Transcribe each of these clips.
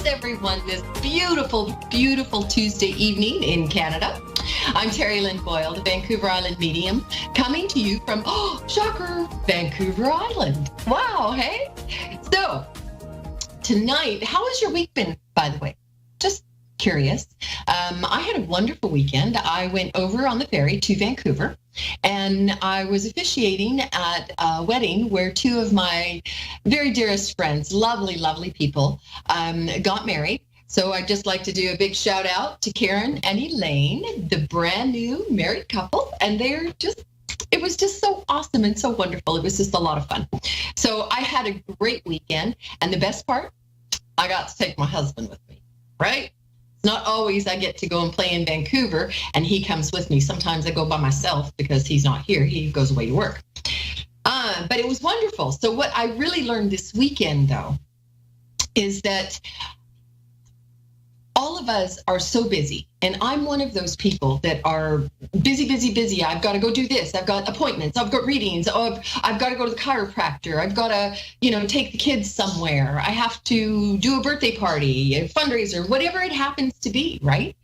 Everyone this beautiful, beautiful Tuesday evening in Canada. I'm Terry Lynn Boyle, the Vancouver Island medium, coming to you from, shocker, Vancouver Island. Wow, hey? So, tonight, how has your week been, by the way? Just curious. I had a wonderful weekend. I went over on the ferry to Vancouver, and I was officiating at a wedding where two of my very dearest friends, lovely, lovely people, got married. So I'd just like to do a big shout out to Karen and Elaine, the brand new married couple. And it was just so awesome and so wonderful. It was just a lot of fun. So I had a great weekend. And the best part, I got to take my husband with me, right? It's not always I get to go and play in Vancouver and he comes with me. Sometimes I go by myself because he's not here. He goes away to work. But it was wonderful. So what I really learned this weekend, though, is that all of us are so busy. And I'm one of those people that are busy, busy, busy. I've got to go do this. I've got appointments. I've got readings. I've got to go to the chiropractor. I've got to, take the kids somewhere. I have to do a birthday party, a fundraiser, whatever it happens to be, right?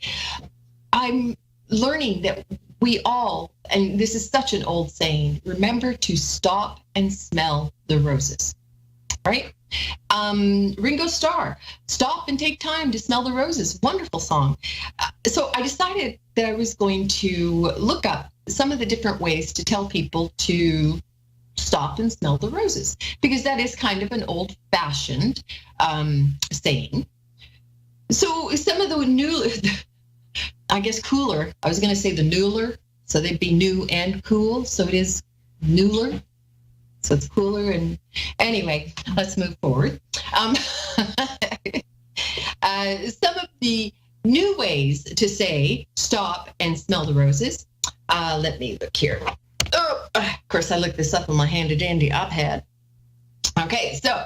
I'm learning that we all, and this is such an old saying, remember to stop and smell the roses, right? Ringo Starr, stop and take time to smell the roses. Wonderful song. So I decided that I was going to look up some of the different ways to tell people to stop and smell the roses, because that is kind of an old-fashioned saying. So some of the new, I guess cooler, I was going to say the newler, so they'd be new and cool. So it is newler. So it's cooler. And anyway, let's move forward. Some of the new ways to say stop and smell the roses. Let me look here. Oh, of course, I looked this up on my handy dandy iPad. Okay, so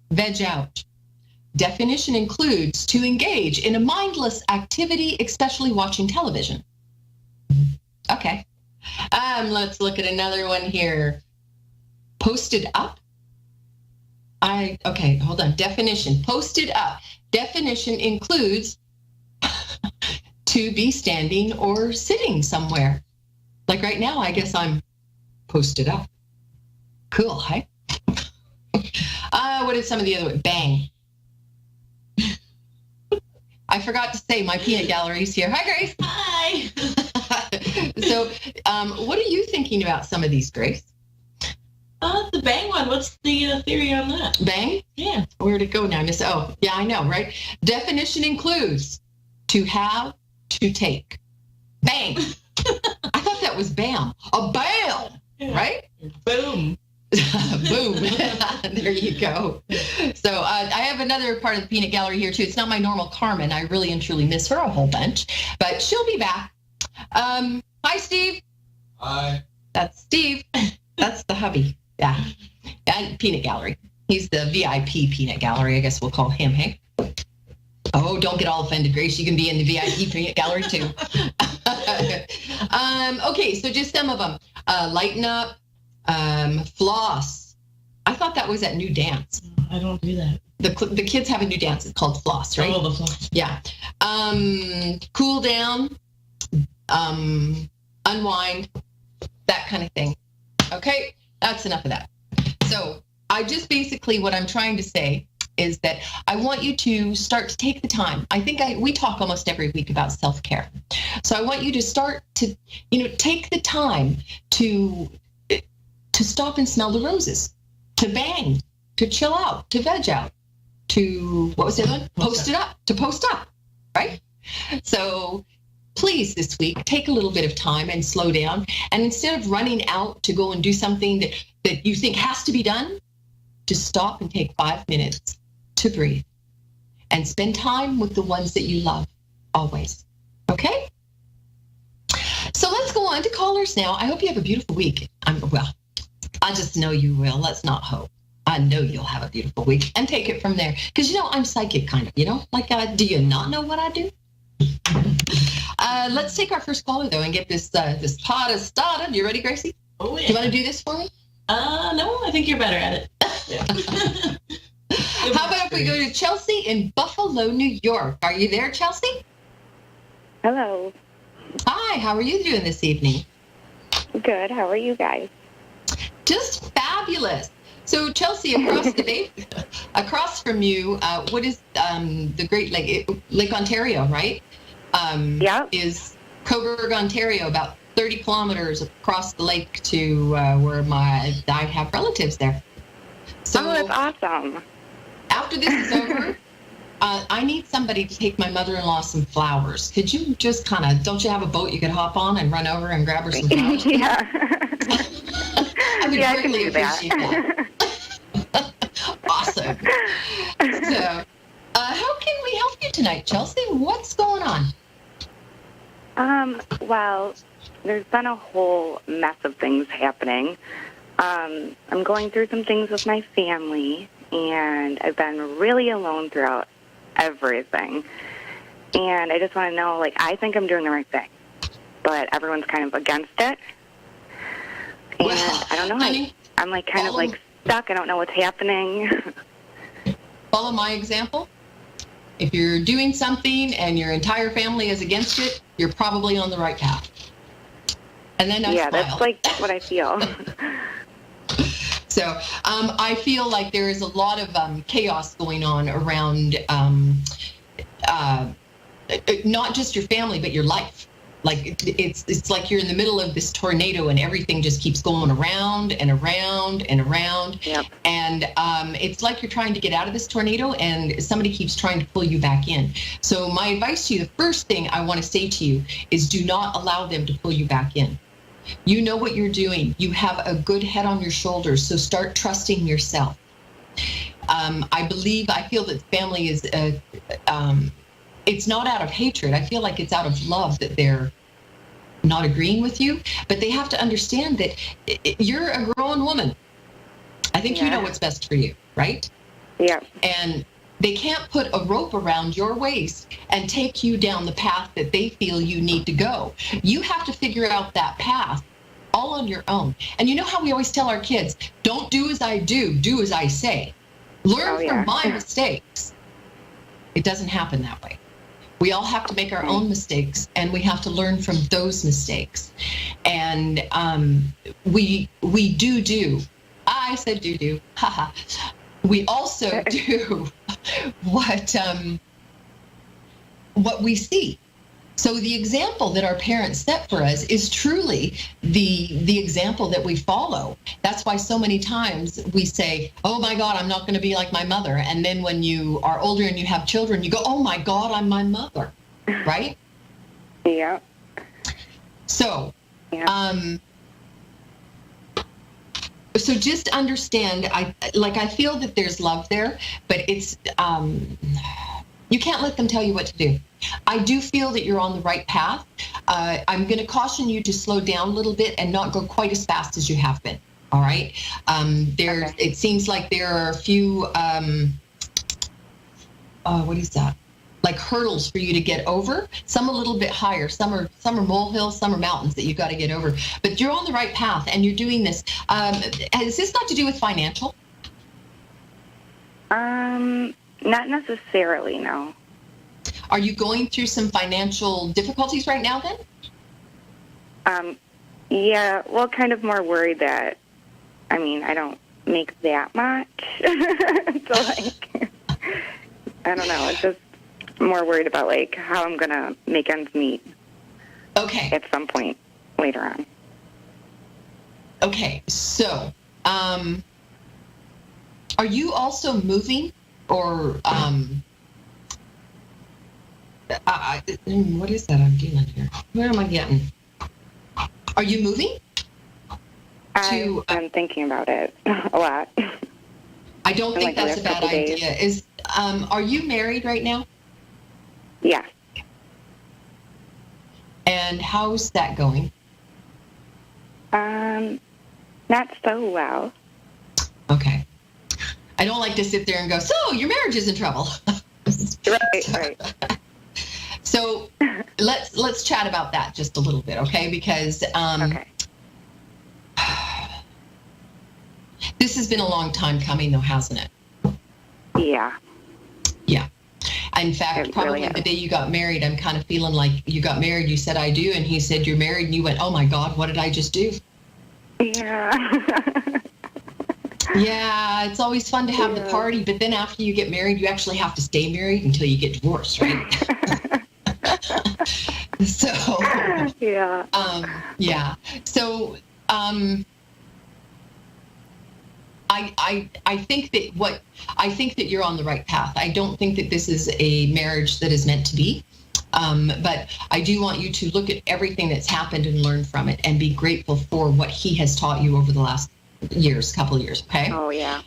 veg out. Definition includes to engage in a mindless activity, especially watching television. Okay. Let's look at another one here. Posted up. Okay, hold on. Definition. Posted up. Definition includes to be standing or sitting somewhere. Like right now, I guess I'm posted up. Cool, hey? What is some of the other ones? Bang. I forgot to say my peanut gallery's here. Hi, Grace. Hi. So, what are you thinking about some of these, Grace? The bang one. What's the theory on that? Bang? Yeah. Where'd it go now? Oh, yeah, I know, right? Definition includes to have, to take. Bang. I thought that was bam. A bam, yeah. Right? Boom. Boom. There you go. So I have another part of the peanut gallery here, too. It's not my normal Carmen. I really and truly miss her a whole bunch, but she'll be back. Hi, Steve. Hi. That's Steve. That's the hubby. Yeah. And peanut gallery. He's the VIP peanut gallery. I guess we'll call him, hey? Oh, don't get all offended, Grace. You can be in the VIP peanut gallery, too. Okay, so just some of them. Lighten up. Floss. I thought that was that new dance. I don't do that. The kids have a new dance. It's called floss, right? Oh, the floss. Yeah. Cool down. Unwind, that kind of thing. Okay, that's enough of that. So I just basically what I'm trying to say is that I want you to start to take the time. I think we talk almost every week about self-care. So I want you to start to, take the time to stop and smell the roses, to bang, to chill out, to veg out, to, what was the other one? Post it up, to post up, right? So please this week, take a little bit of time and slow down. And instead of running out to go and do something that you think has to be done, just stop and take 5 minutes to breathe and spend time with the ones that you love always. Okay? So let's go on to callers now. I hope you have a beautiful week. I just know you will. Let's not hope. I know you'll have a beautiful week and take it from there. Because, I'm psychic kind of, like, do you not know what I do? Let's take our first caller, though, and get this party started. You ready, Gracie? Oh, yeah. Do you want to do this for me? No, I think you're better at it. Yeah. How about if we go to Chelsea in Buffalo, New York? Are you there, Chelsea? Hello. Hi, how are you doing this evening? Good. How are you guys? Just fabulous. So, Chelsea, across from you, what is the Great Lake? Lake Ontario, right? Yep. Is Coburg, Ontario, about 30 kilometers across the lake to where I have relatives there. So, Oh, that's awesome. after this is over, I need somebody to take my mother-in-law some flowers. Could you just don't you have a boat you could hop on and run over and grab her some flowers? Yeah. I would Yeah, I can greatly do that. appreciate that. Awesome. So, how can we help you tonight, Chelsea? What's going on? Well, there's been a whole mess of things happening. I'm going through some things with my family, and I've been really alone throughout everything. And I just want to know, I think I'm doing the right thing, but everyone's kind of against it. And Well, I don't know. honey, I'm stuck. I don't know what's happening. follow my example. If you're doing something and your entire family is against it, you're probably on the right path. And then I smile. That's what I feel. So I feel like there is a lot of chaos going on around not just your family, but your life. It's like you're in the middle of this tornado and everything just keeps going around and around and around. Yep. And it's like you're trying to get out of this tornado and somebody keeps trying to pull you back in. So my advice to you, the first thing I want to say to you is do not allow them to pull you back in. You know what you're doing. You have a good head on your shoulders, so start trusting yourself. I feel that family is, it's not out of hatred. I feel like it's out of love that they're not agreeing with you, but they have to understand that you're a grown woman. I think you know what's best for you, right? Yeah. And they can't put a rope around your waist and take you down the path that they feel you need to go. You have to figure out that path all on your own. And you know how we always tell our kids, don't do as I do, do as I say. Learn from my mistakes. It doesn't happen that way. We all have to make our own mistakes, and we have to learn from those mistakes. And we do. I said do. Haha. We also do what we see. So the example that our parents set for us is truly the example that we follow. That's why so many times we say, oh my God, I'm not going to be like my mother. And then when you are older and you have children, you go, oh my God, I'm my mother. Right? Yeah. So, so just understand, I feel that there's love there, but it's, you can't let them tell you what to do. I do feel that you're on the right path. I'm going to caution you to slow down a little bit and not go quite as fast as you have been. All right. It seems like there are a few, what is that? Like hurdles for you to get over. Some a little bit higher. Some are molehills. Some are mountains that you've got to get over. But you're on the right path, and you're doing this. Has this got to do with financial? Not necessarily, no. Are you going through some financial difficulties right now then? Yeah, well, kind of more worried that, I don't make that much. So, I don't know. It's just more worried about, how I'm going to make ends meet. Okay. At some point later on. Okay, so, are you also moving or, what is that I'm dealing here? Where am I getting? Are you moving? I've been thinking about it a lot. I don't think that's a bad idea. Are you married right now? Yeah. And how's that going? Not so well. Okay. I don't like to sit there and go, so your marriage is in trouble. Right. So let's chat about that just a little bit, okay? Because this has been a long time coming, though, hasn't it? Yeah. Yeah. In fact, It probably really the is. day you got married, I'm kind of feeling like you got married, you said, I do, and he said, you're married, and you went, oh my God, what did I just do? Yeah. Yeah, it's always fun to have the party, but then after you get married, you actually have to stay married until you get divorced, right? So, Yeah. yeah. So, I think that you're on the right path. I don't think that this is a marriage that is meant to be. But I do want you to look at everything that's happened and learn from it and be grateful for what he has taught you over the last couple of years, okay? Oh, yeah.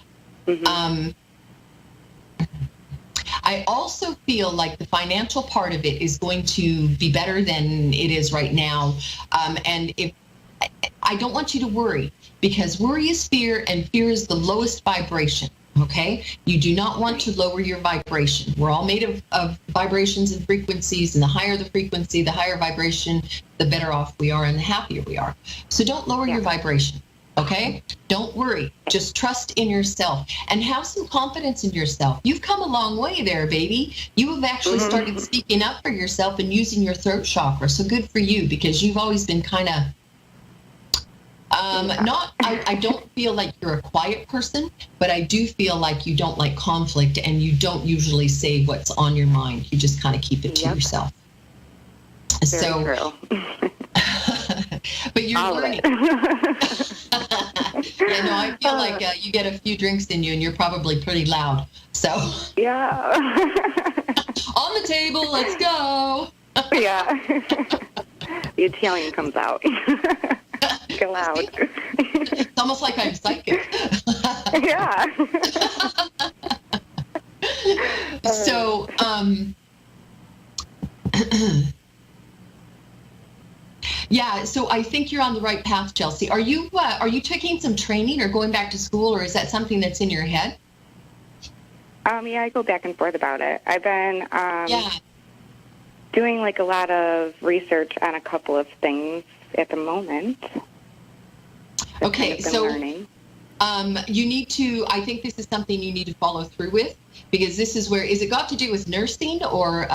Mm-hmm. I also feel like the financial part of it is going to be better than it is right now. And if I don't want you to worry, because worry is fear, and fear is the lowest vibration. Okay, you do not want to lower your vibration. We're all made of vibrations and frequencies, and the higher the frequency, the higher vibration, the better off we are and the happier we are. So don't lower your vibration. Okay, don't worry. Just trust in yourself and have some confidence in yourself. You've come a long way there, baby. You have actually started speaking up for yourself and using your throat chakra. So good for you, because you've always been kind of I don't feel like you're a quiet person, but I do feel like you don't like conflict, and you don't usually say what's on your mind. You just kind of keep it to yourself. Very true. But you're learning. Yeah, no, I feel like you get a few drinks in you, and you're probably pretty loud. So Yeah. on the table, let's go. Yeah. The Italian comes out. Get loud. It's almost like I'm psychic. Yeah. So, yeah, so I think you're on the right path, Chelsea. Are you taking some training or going back to school, or is that something that's in your head? Yeah, I go back and forth about it. I've been doing like a lot of research on a couple of things at the moment. Okay, so learning. You need to, I think this is something you need to follow through with, because this is where, is it got to do with nursing or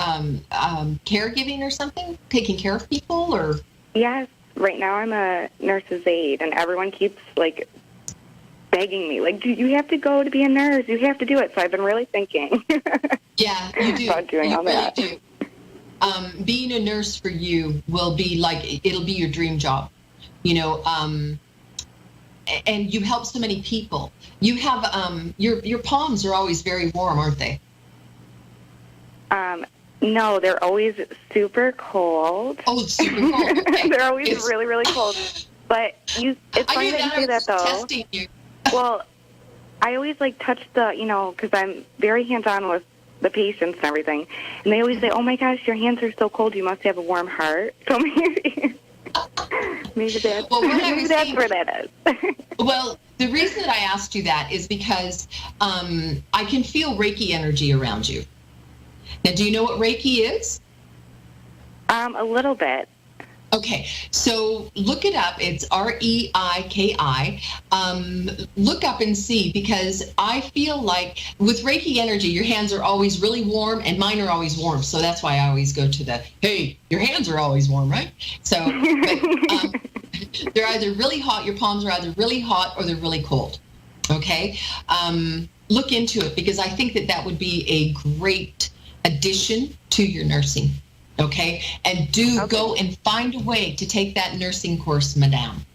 caregiving or something? Taking care of people, or? Yes, right now I'm a nurse's aide, and everyone keeps like begging me, like, do you have to go to be a nurse? You have to do it. So I've been really thinking. Yeah, you do. About doing all that. Do. Being a nurse for you will be like, it'll be your dream job, you know, and you help so many people. You have, your palms are always very warm, aren't they? No, they're always super cold. Oh, super cold. Okay. They're always really, really cold. But it's funny that you say that, though. Testing you. Well, I always like touch the, because I'm very hands-on with the patients and everything. And they always say, oh my gosh, your hands are so cold, you must have a warm heart. So maybe that's, that's where that is. Well, the reason that I asked you that is because I can feel Reiki energy around you. Now, do you know what Reiki is? A little bit. Okay, so look it up. It's REIKI. Look up and see, because I feel like with Reiki energy, your hands are always really warm, and mine are always warm. So that's why I always go to the, hey, your hands are always warm, right? So but, they're either really hot, your palms are either really hot or they're really cold. Okay, look into it, because I think that would be a great addition to your nursing. Okay, and go and find a way to take that nursing course, madame.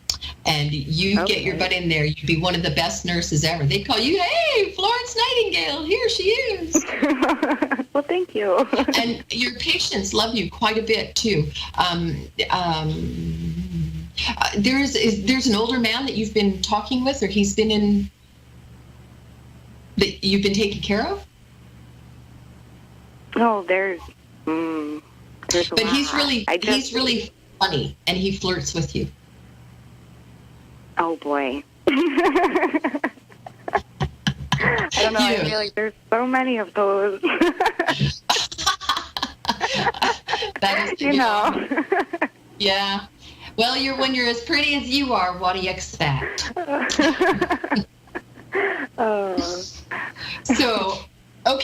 And you get your butt in there. You'd be one of the best nurses ever. They call you, hey, Florence Nightingale, here she is. Well, thank you. And your patients love you quite a bit too. There's an older man that you've been talking with, or he's been in, that you've been taking care of? Oh, there's but he's really funny, and he flirts with you. Oh boy. I don't know. I feel like there's so many of those. That is, yeah. Well, when you're as pretty as you are, what do you expect? Oh. So,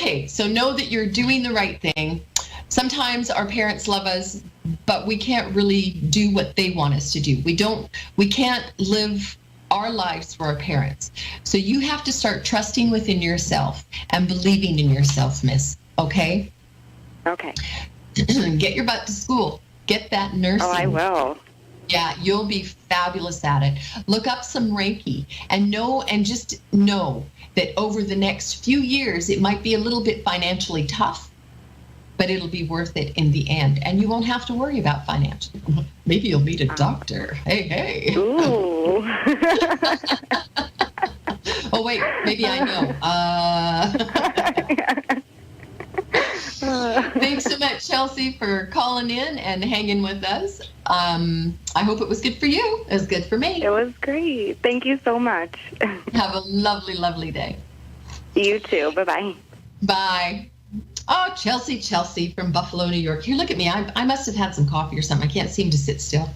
Okay, so know that you're doing the right thing. Sometimes our parents love us, but we can't really do what they want us to do. We can't live our lives for our parents. So you have to start trusting within yourself and believing in yourself, miss. Okay? Okay. Get your butt to school. Get that nursing. Oh, I will. Yeah, you'll be fabulous at it. Look up some Reiki and just know that over the next few years, it might be a little bit financially tough, but it'll be worth it in the end. And you won't have to worry about financial. Maybe you'll meet a doctor. Hey. Ooh. Oh, wait, maybe I know. Thanks so much, Chelsea, for calling in and hanging with us. I hope it was good for you. It was good for me. It was great. Thank you so much. Have a lovely, lovely day. You too. Bye-bye. Bye. Oh, Chelsea from Buffalo, New York. Here, look at me. I must have had some coffee or something. I can't seem to sit still.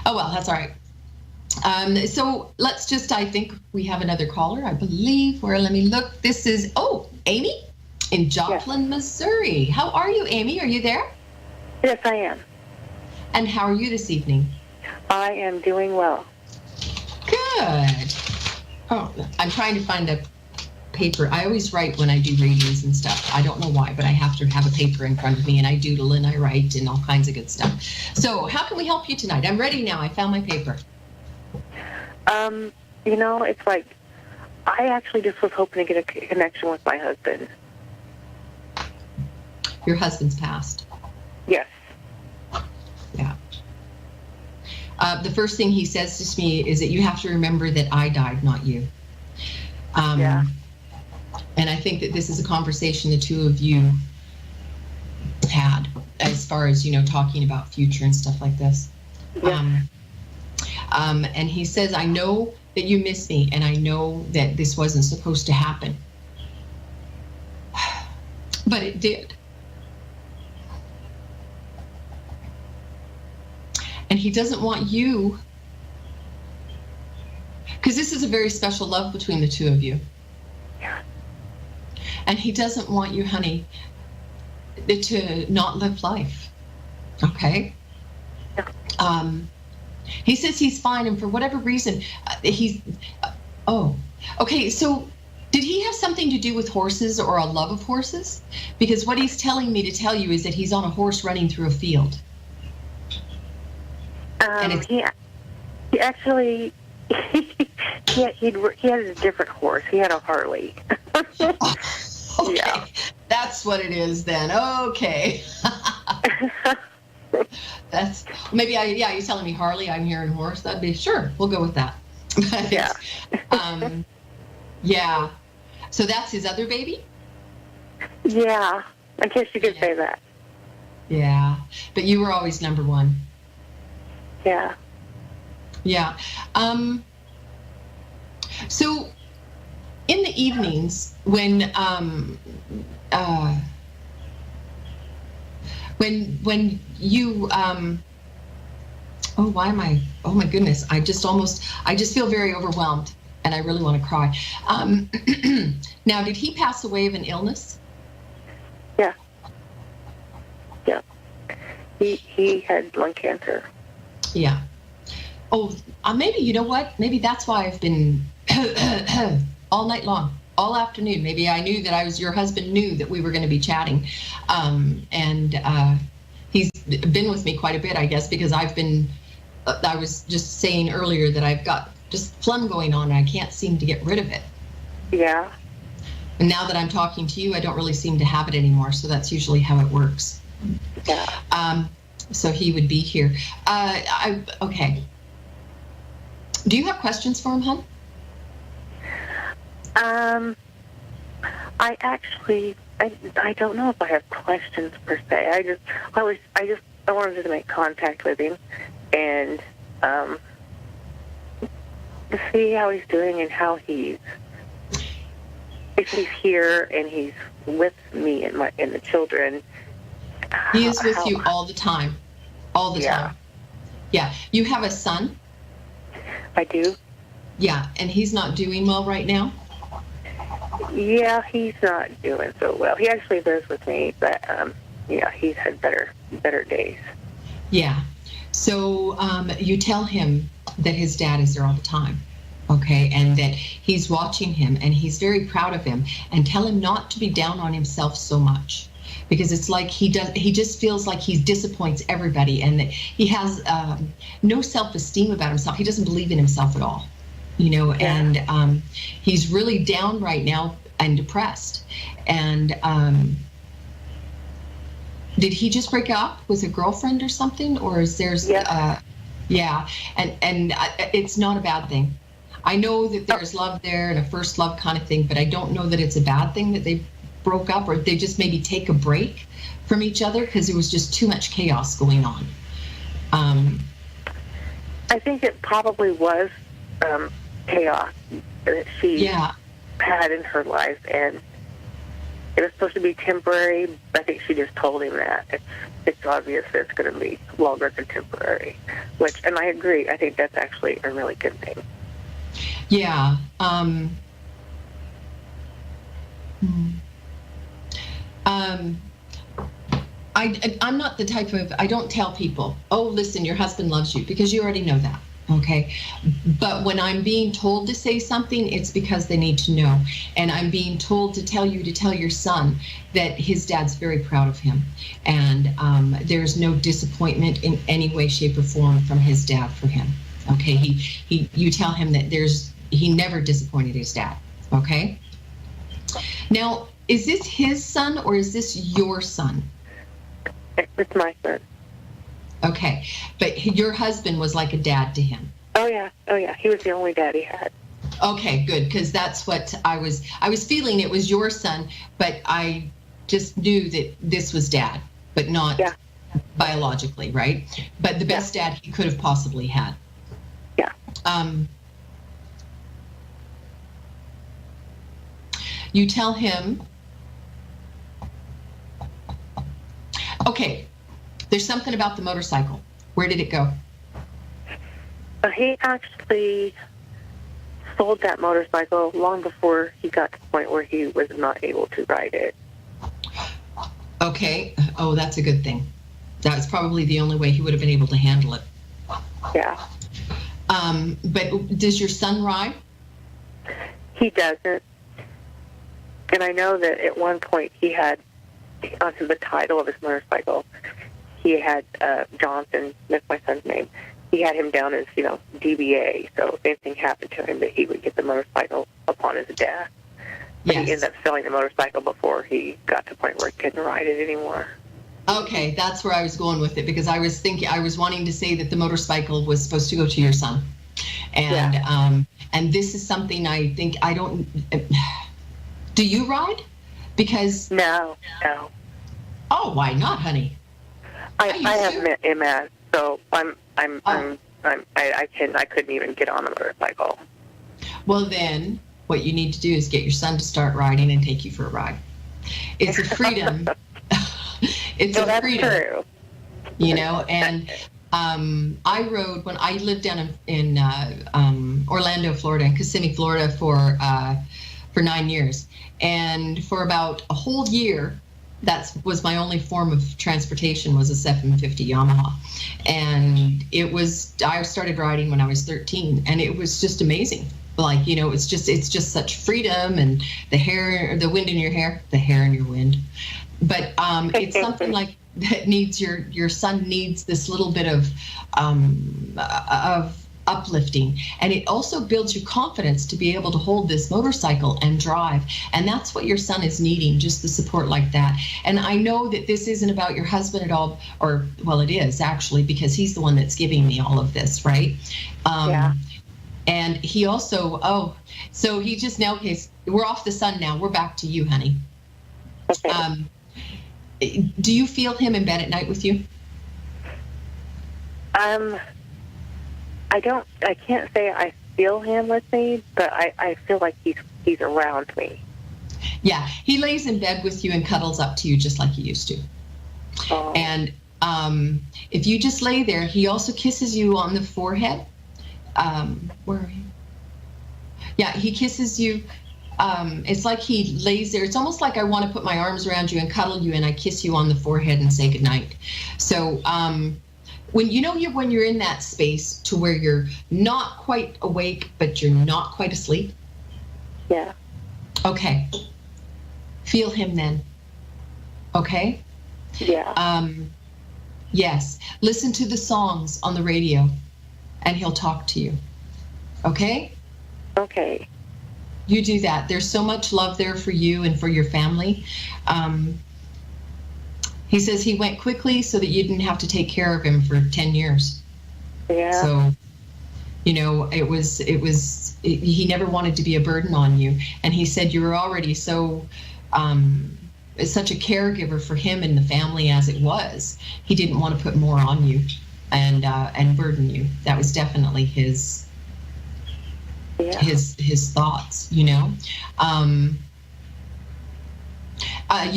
Oh, well, that's all right. So I think we have another caller, I believe. Let me look. This is, Amy in Joplin, Missouri. How are you, Amy? Are you there? Yes, I am. And how are you this evening? I am doing well. Good. Oh, I'm trying to find a paper. I always write when I do radios and stuff. I don't know why, but I have to have a paper in front of me, and I doodle and I write and all kinds of good stuff. So how can we help you tonight? I'm ready now. I found my paper. It's like I actually just was hoping to get a connection with my husband. Your husband's passed. Yes. Yeah. The first thing he says to me is that you have to remember that I died, not you. Yeah. And I think that this is a conversation the two of you had as far as, talking about future and stuff like this. Yeah. And he says, I know that you miss me, and I know that this wasn't supposed to happen. But it did. And he doesn't want you, because this is a very special love between the two of you. Yeah. And he doesn't want you, honey, to not live life. Okay? Yeah. He says he's fine, and for whatever reason, okay, so did he have something to do with horses or a love of horses? Because what he's telling me to tell you is that he's on a horse running through a field. He actually he had a different horse. He had a Harley. Okay, Yeah. That's what it is then. Okay. That's maybe you're telling me Harley, I'm hearing horse. That'd be sure. We'll go with that. Yeah. Yeah. So that's his other baby? Yeah. I guess you could say that. Yeah. But you were always number one. Yeah. Yeah. So in the evenings when you oh my goodness, I just feel very overwhelmed and I really want to cry. Now, did he pass away of an illness? Yeah. Yeah. He had lung cancer. Yeah. Oh, maybe, you know what? Maybe that's why I've been all night long, all afternoon. Maybe I knew that your husband knew that we were going to be chatting. And he's been with me quite a bit, I guess, because I was just saying earlier that I've got just phlegm going on and I can't seem to get rid of it. Yeah. And now that I'm talking to you, I don't really seem to have it anymore. So that's usually how it works. Yeah. So he would be here. Okay. Do you have questions for him, hon? I don't know if I have questions per se. I wanted to make contact with him and to see how he's doing and if he's here and he's with me and the children. He is with you all the time. All the time. Yeah. You have a son? I do. Yeah. And he's not doing well right now? Yeah, he's not doing so well. He actually lives with me, but yeah, he's had better days. Yeah. So you tell him that his dad is there all the time, okay, and that he's watching him and he's very proud of him, and tell him not to be down on himself so much, because it's like he just feels like he disappoints everybody, and that he has no self-esteem about himself. He doesn't believe in himself at all, and he's really down right now and depressed. And did he just break up with a girlfriend or something, or is there's yeah, and it's not a bad thing. I know that there's love there and a first love kind of thing, but I don't know that it's a bad thing that they broke up, or they just maybe take a break from each other because there was just too much chaos going on. I think it probably was chaos that she had in her life, and it was supposed to be temporary. I think she just told him that it's obvious that it's going to be longer than temporary. And I agree. I think that's actually a really good thing. Yeah. I'm not the type of, I don't tell people, oh, listen, your husband loves you, because you already know that. Okay. But when I'm being told to say something, it's because they need to know. And I'm being told to tell your son that his dad's very proud of him. And there's no disappointment in any way, shape, or form from his dad for him. Okay. You tell him that he never disappointed his dad. Okay. Now, is this his son or is this your son? It's my son. Okay, but your husband was like a dad to him. Oh yeah. He was the only dad he had. Okay, good, because that's what I was feeling. It was your son, but I just knew that this was dad, but not biologically, right? But the best dad he could have possibly had. Yeah. You tell him. Okay. There's something about the motorcycle. Where did it go? He actually sold that motorcycle long before he got to the point where he was not able to ride it. Okay. Oh, that's a good thing. That was probably the only way he would have been able to handle it. Yeah. But does your son ride? He doesn't. And I know that at one point he had, onto the title of his motorcycle, he had Johnson, that's my son's name. He had him down as, DBA. So if anything happened to him, that he would get the motorcycle upon his death. But he ended up selling the motorcycle before he got to the point where he couldn't ride it anymore. Okay, that's where I was going with it, because I was wanting to say that the motorcycle was supposed to go to your son. And and this is something I think I don't. Do you ride? Because no. Oh, why not, honey? I have MS, so I couldn't even get on a motorcycle. Well, then what you need to do is get your son to start riding and take you for a ride. It's a freedom. It's a freedom. True. And I rode when I lived down in Orlando, Florida, in Kissimmee, Florida for 9 years, and for about a whole year. That was my only form of transportation, was a 750 Yamaha. And I started riding when I was 13, and it was just amazing. Like, it's just such freedom, and the wind in your hair, the hair in your wind. But it's something like that needs your son needs this little bit of uplifting, and it also builds your confidence to be able to hold this motorcycle and drive, and that's what your son is needing, just the support like that. And I know that this isn't about your husband at all, or well, it is actually, because he's the one that's giving me all of this, right? And he also so he just now, okay, we're off the son now, we're back to you, honey. Okay. Do you feel him in bed at night with you? I can't say I feel him with me, but I feel like he's around me. Yeah, he lays in bed with you and cuddles up to you just like he used to. Oh. And if you just lay there, he also kisses you on the forehead. Where are you? Yeah, he kisses you It's like he lays there. It's almost like I want to put my arms around you and cuddle you, and I kiss you on the forehead and say goodnight. So when you're in that space to where you're not quite awake, but you're not quite asleep. Yeah. Okay. Feel him then. Okay. Yeah. Yes. Listen to the songs on the radio, and he'll talk to you. Okay. Okay. You do that. There's so much love there for you and for your family. He says he went quickly so that you didn't have to take care of him for 10 years. Yeah. So, he never wanted to be a burden on you. And he said you were already such a caregiver for him and the family as it was. He didn't want to put more on you and burden you. That was definitely his thoughts, you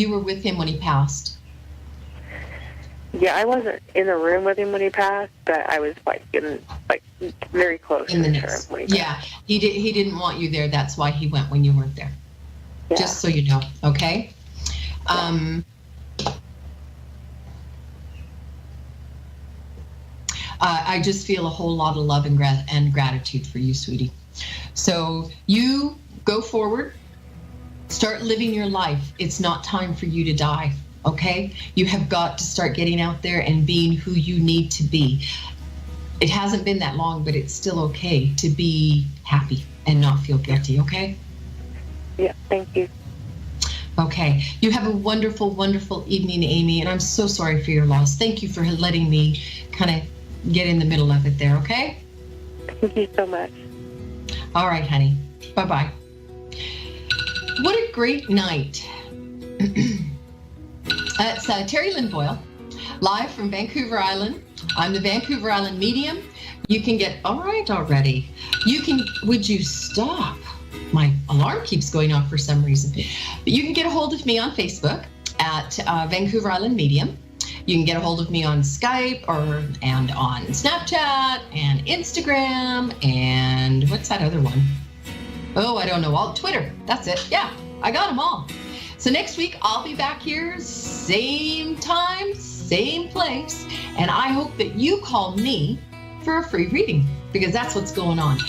were with him when he passed. Yeah, I wasn't in the room with him when he passed, but I was very close In the to next. him when he passed. Yeah, he didn't want you there. That's why he went when you weren't there. Yeah. Just so you know, okay? I just feel a whole lot of love and gratitude for you, sweetie. So you go forward, start living your life. It's not time for you to die, okay? You have got to start getting out there and being who you need to be. It hasn't been that long, but it's still okay to be happy and not feel guilty, okay? Yeah, thank you. Okay. You have a wonderful, wonderful evening, Amy, and I'm so sorry for your loss. Thank you for letting me kind of get in the middle of it there, okay? Thank you so much. All right, honey. Bye-bye. What a great night. It's Terry Lynn Boyle, live from Vancouver Island. I'm the Vancouver Island medium. You can get, all right already. Would you stop? My alarm keeps going off for some reason. But you can get a hold of me on Facebook at Vancouver Island Medium. You can get a hold of me on Skype and on Snapchat and Instagram and what's that other one? Oh, I don't know. Twitter. That's it. Yeah, I got them all. So next week I'll be back here, same time, same place, and I hope that you call me for a free reading because that's what's going on.